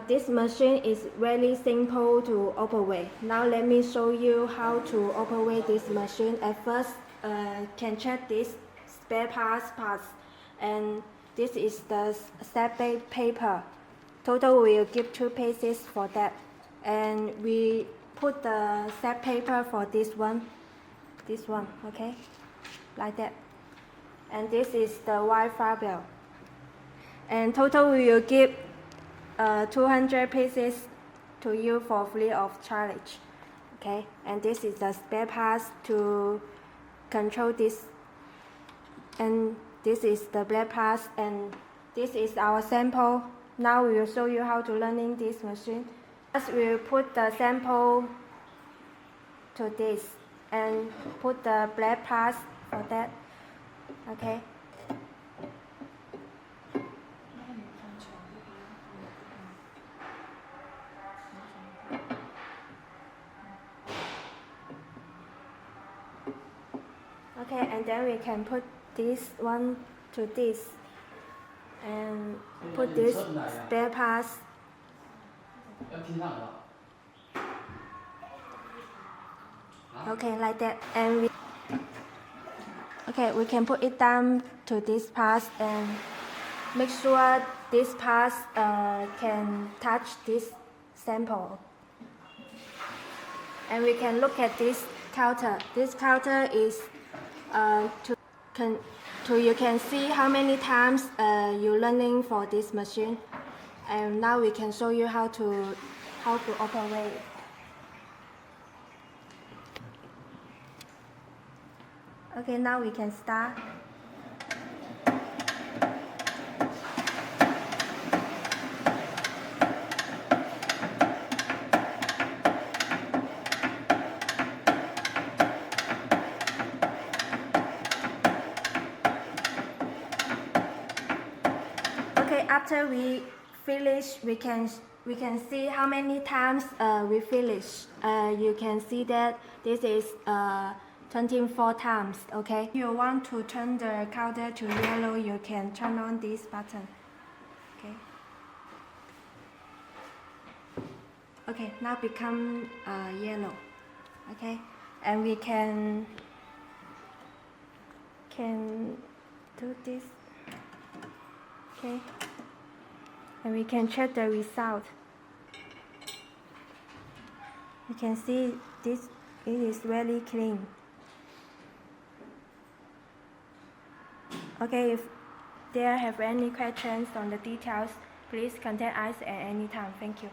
This machine is very simple to operate. Now let me show you how to operate this machine. At first, can check this spare parts, and this is the Sammie paper. Total will give 2 pieces for that, and we put the Sammie paper for this one, okay, like that. And this is the Wi-Fi bell, and total will give 200 pieces to you for free of charge, okay. And this is the spare parts to control this, and this is the black parts, and this is our sample. Now we will show you how to learning this machine. First we will put the sample to this and put the black parts for that, okay. Okay, and then we can put this one to this and put this spare parts. Okay, like that. And we can put it down to this part and make sure this part can touch this sample. And we can look at this counter. This counter is you can see how many times you're learning for this machine. And now we can show you how to operate. Okay, now we can start. Okay, after we finish, we can see how many times we finish. You can see that this is 24 times, okay. If you want to turn the counter to yellow, you can turn on this button, okay. Okay, now become yellow, okay. And we can do this, okay. And we can check the result. You can see this, it is very clean. Okay, if there have any questions on the details, please contact us at any time. Thank you.